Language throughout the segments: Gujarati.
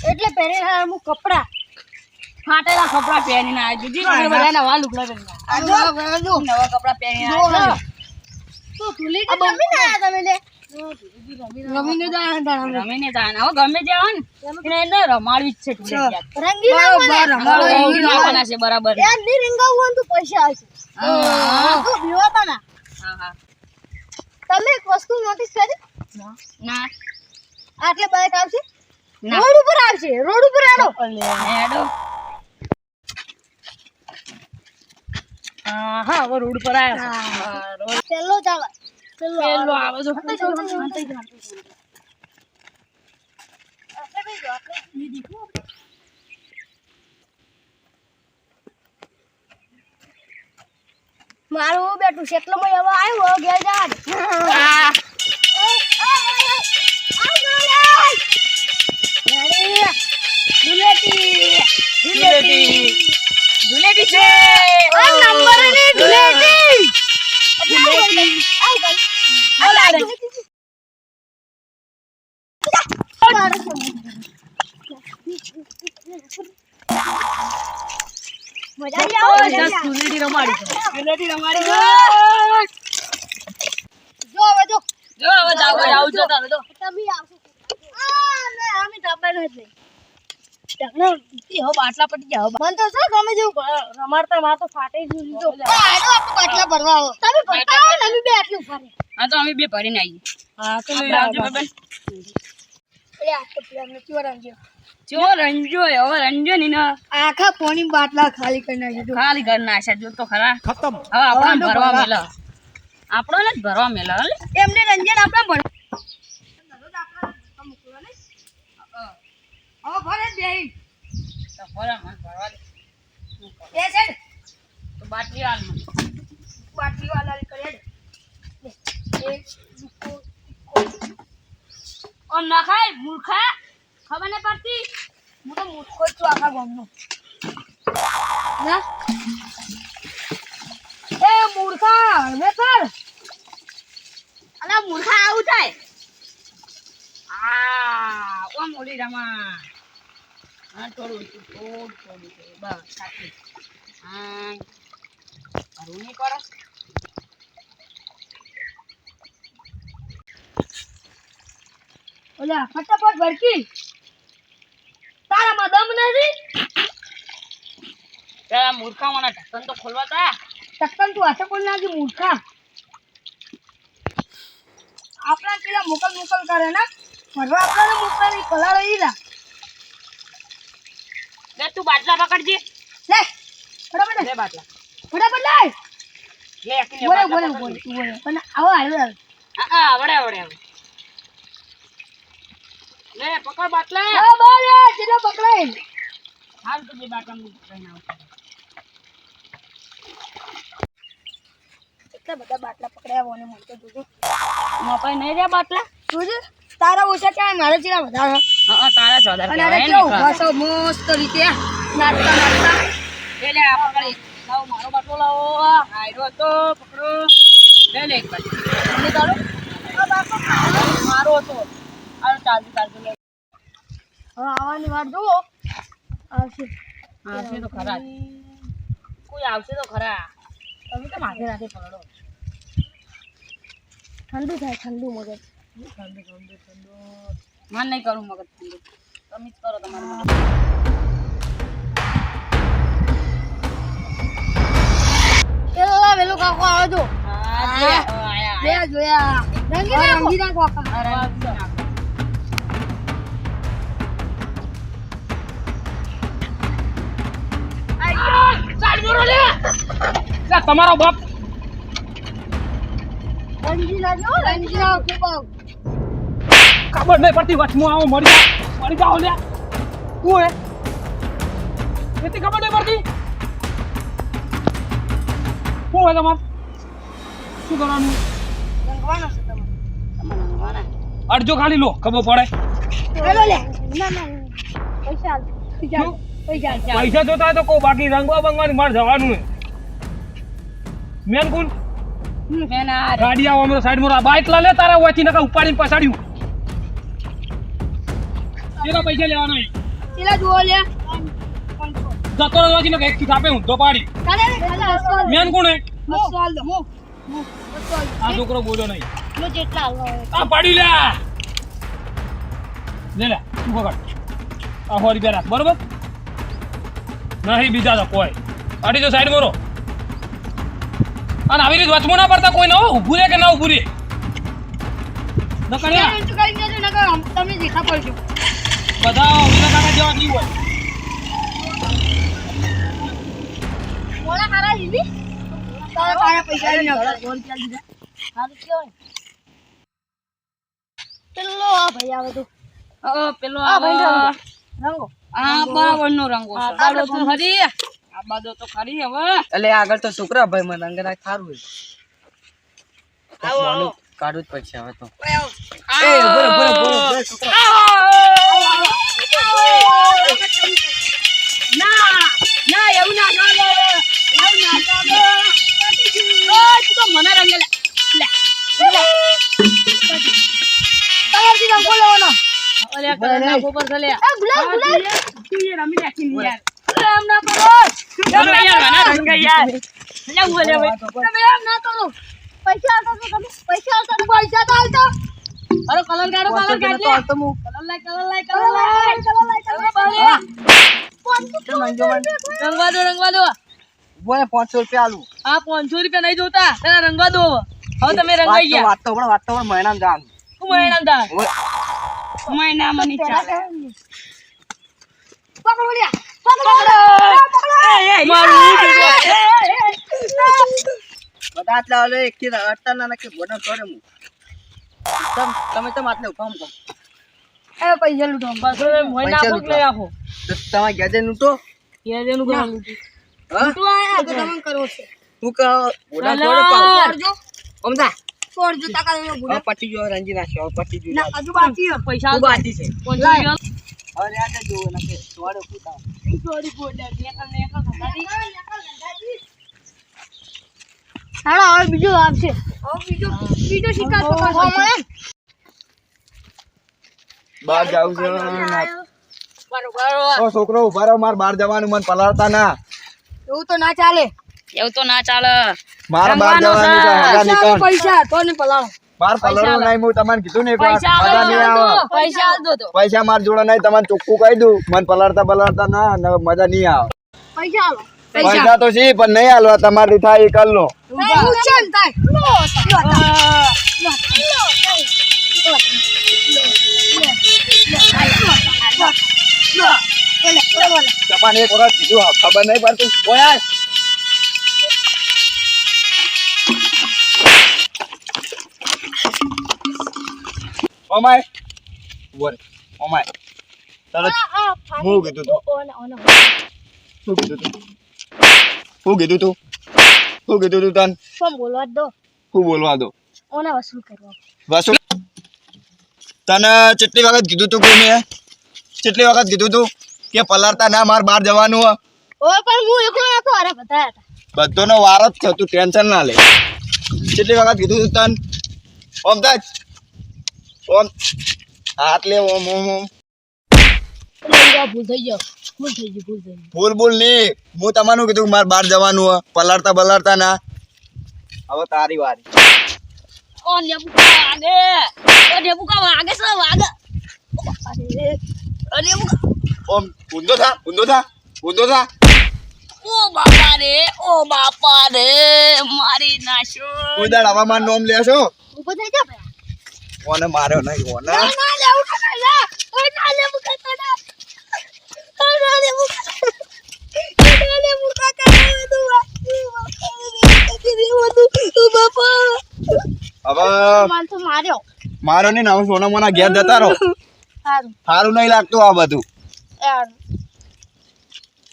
એટલે પહેરેલા અમુક કપડા ફાટેલા કપડા પહેરીને આવી દીધી આપણે બધાના વાલ ઉપડા કરી નવા કપડા પહેરીને આવ્યા તો ભૂલી ગયા તમે ના તમે લે રમીને જાય હવે ગમે ત્યાં ને એને રમાડવી જ છે રંગીલા રમાડવાના છે બરાબર યાર ની રંગાવું હોય તો પૈસા આવશે તો બીવાતા ના હા તમે એક વસ્તુ નોટિસ કરી ના આટલે બાઈક આવશે રોડ ઉપર આવશે રોડ ઉપર આડો હેડો હા હવે રોડ પર આવ્યા પેલો ચાલે પેલો આવે જો મારું બેઠું છે એટલો મેં હવે આવ્યો ઘેર જા ધુલેટી છે નંબર ની ધુલેટી મજા ધુલેટી રમાડી જો હવે જો હવે જાવ જો તારે તો તમે આવશો અમે ડબ્બા નથી બાટલા પટી જાવ મન તો શું ગમે જેવું રમાડતા માર તો ફાટે જ લીધો બાટલા ભરવા આવો તમે ભરતા આવો ને અમે બે આટલું ફરે હા તો અમે બે ભરીને આવીએ હા તો આવજો બેન એટલે આ તો પ્લાન નથી વરાંજો જો રંજો હવે રંજો ની ના આખા પોણી બાટલા ખાલી કરી નાખી ખાલી ઘર નાખ્યા જો તો ખરા ખતમ હવે આપણે ભરવા મેલા આપણને જ ભરવા મેલા એમને રંજન આપણે ભર હવે ભરે દે તો ભરા મન ભરવા દે એ છે તો બાટલી હાલ મને બાટલી વાળા કરે એક ઓમ ના ખાય મૂર્ખા ખબર ન પડતી હું તો મૂર્ખો છું આખા ગામનો ના એ મૂર્ખા હવે કર અલા મૂર્ખા આવું થાય ઓમ ઓલી રમા હા થોડું બસ સાચી હા કરું નહીં કરો ઓલા ફટાફટ ભરકી તારામાં દમ નથી પેલા મૂર્ખા મને ઢક્કન તો ખોલવા તા ટક્કન તું હાથે કોઈ નાખી મૂર્ખા આપણા પેલા મોકલ કરે ને ભરવા આપણા મોકલ ની કલા રહી લા લે તું બાટલા પકડજે લે ફટાફટ લે બાટલા ફટાફટ લે લે એકને બોલે બાટલા બોલે પકડ બોલે પણ આવો આવ્યો હા આવડે લે પકડ બાટલા હા બોલે જેટલો પકડાય હાલ તો બે બાટલા મૂકીને આવશે એટલા બધા બાટલા પકડ્યા હોને મને તો જોજો મપાઈ નહીં રહ્યા બાટલા જોજે તારા ઓછા ક્યાં મારે ચેલા વધારે હા તારા ચોદર અને અરે કેવું બસો મસ્ત રીતે નાચતા લે આ પકડી લાવો મારો બાટલો લાવો આયરો તો પકડો લે એક બાજુ મને કાઢો આ બાપા મારો હતો આ ચાલતું લે હવે આવવાની વાર જુઓ આવશે આવશે તો ખરા કોઈ આવશે તો ખરા તમે તો માથે રાતે પકડો ઠંડુ થાય ઠંડુ મગજ ઠંડુ મન નહીં કરું મગજ ઠંડુ તમે જ કરો તમારું મગજ પેલા વેલો કાકો આવે જો આયા જોયા રંગી નાખો કાકા તમારો બાપ રંગી નાખો ખૂબ ખબર નહીં પડતી વચમાં આવો મરી જાઓ લે તું એથી ખબર નહીં પડતી શું હોય તમારે શું કરવાનું રંગવાનો છે તમારે અડજો ખાલી લો ખબર પડે પેલો લે ના પૈસા પૈસા જોતા હોય તો કહો બાકી રંગવા બંગવાની મારે જવાનું મેન કોણ ગાડી આવો અમે સાઈડ માં બાઇક લા લે તારા ઓથી નકા ઉપાડીને પછાડ્યું કેટલા પૈસા લેવાનો છે? પેલા જુઓ લે જતો રહ્યો છે ને કઈક ખીસ આપે ઊંધો પાડી. મેન કોણ હે? આ છોકરો બોલ્યો નહીં. આ પાડી લે. લે લે તું પકડ. આ 100 રૂપિયા રાખ બરોબર. નહીં બીજા તો કોઈ અડી તો સાઈડ મારો. અને આવી રીતે વચમાં ના પડતા કોઈ ના ઊભું રે કે ના ઊભું રે. તમે દેખા પડજો બધા વિના કાકા જેવા નહીં હોય. મોડા હારા લીધી તારા પાયા પૈસા લઈને આવતા 100 રૂપિયા લીધા હારું કેવાય પેલો આ ભાઈ આવે તો પેલો આ ભાઈ રંગો આ બાવળનો રંગો છે. બાવળનો તો ખરી આ બાદો તો ખરી હવે એટલે આગળ તો છોકરા ભાઈ મને અંગના ખારું હોય કાઢવું જ પડશે હવે તો એ બોલો બોલો બોલો છોકરા ના એવું ના ચાલે એવું ના ચાલે ઓય તું તો મને રંગે લે તમારથી રંગો લેવાનો ઓલે કલરના ગોબર છે લે એ ગુલાબ ગુલાબ તું એ રમી રાખી ને યાર એમ ના કરો રંગ યાર મને રંગ યાર લે બોલે ભાઈ તમે એમ ના કરો પૈસા આવતા તો તમે પૈસા આવતા તો પૈસા તો આવતા અરે કલર કાઢો કલર કાઢ લે તો હું કલર લાય કલર લાય કલર લાય રંગવા દો બોલે 500 રૂપિયા આલું આ 500 રૂપિયા નહીં જોતા તને રંગવા દો હવે તમે રંગાઈ ગયા વાત તો મહિનામાં જાણ હું મહિના દા મહિનામાં નહીં ચાલે પકડો લ્યા પકડો મારું બધા આટલા ઓલે એક થી 18 ના કે બોનો કરે હું તમે તો આટલે ઉપામ કો એ પૈસા લૂટો બસ મહિના કોક લઈ આવો તો તમારે ગેજે નું તો એનું કામ હા તું આયા તો તમે કરો છે તું કા બોડા જોડે પાવ છોડજો ઓમદા છોડજો તાકા નો હવે પટી જો રંજી નાખ્યો હવે પટી જો ના હજુ બાકી છે પૈસા ખૂબ બાકી છે 500 રૂપિયા હવે આ જો ના કે છોડે પૂતા થોડી બોલે નેકલ હાલો હવે બીજું આવશે હવે બીજો શિકાર તો મળે બહાર જાવું છે બરોબર ઓ છોકરો ઉભા રહો માર બહાર જવાનું મન પલાળતા ના એવું તો ના ચાલે એવું તો ના ચાલે મારે બહાર જવાનું છે હગા નીકળ પૈસા તો ને પલાળો બાર પલાળો નહીં હું તમને કીધું ને એક વાર પૈસા મજા નહીં આવે પૈસા આલ દો તો પૈસા માર જોડે નહીં તમને ચોખ્ખું કહી દઉં મન પલાળતા ના ને મજા નહીં આવે પૈસા આલો પૈસા તો સી પણ નહીં હાલવા તમારી થાય એ કર લો નુકસાન થાય તમારે એક વખત કીધું ખબર નહીં પડતી ઓય ઓમાય બોલ ઓમાય તરત હું કીધું તું શું કીધું તું શું કીધું તું શું કીધું તું તન શું બોલવા દો શું બોલવા દો ઓને વસૂલ કરવા વસુ તને કેટલી વખત કીધું તું કે મેં કેટલી વખત કીધું તું કે પલાળતા ના માર બહાર જવાનું હે ઓય પણ હું એકલો નતો અરે બધા હતા બધોનો વાર જ છે તું ટેન્શન ના લે કેટલી વખત કીધું તું તન ઓમ તાજ ઓમ હાથ લે ઓમ ઓમ ઓમ ભૂલ થઈ ગયો ભૂલ ભૂલ નહીં હું તમારું કીધું કે મારે બહાર જવાનું હે પલાળતા બલાળતા ના હવે તારી વારી ઓને બુકા વાગે છે વાગે અરે બુકા ઓમ ઊંધો થા ઓ બાપા રે મારી નાશો કોઈ દાડ હવામાન નોમ લેશો ઉભો થઈ જા ભાઈ ઓને માર્યો નહીં ઓને ના લે ઉઠો ના લે ઓય ના લે મુકા ના ના લે મુકા હવે માન તો માર્યો મારો નહીં ને હવે સોના મોના ઘેર જતા રહો સારું સારું નહીં લાગતું આ બધું યાર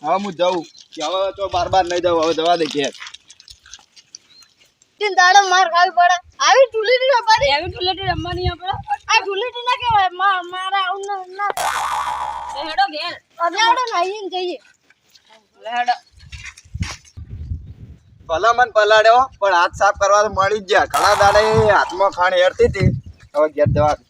હવે હું જાઉં કે હવે તો બાર નહીં જાઉં હવે જવા દે ઘેર તીન દાડો માર ખાવી પડે આવી ઢુલેટી રમવાની એવી ટુલેટી રમવાની આપણે આ ઢુલેટી ના કહેવાય મારા આવું ના હેડો ઘેર અજાડો નહીં જઈએ હેડો ભલા મન પલાડ્યો પણ હાથ સાફ કરવા તો મળી જ ગયા ઘણા દાડે હાથમાં ખાણ હેરતી હતી હવે ઘેર જવા દે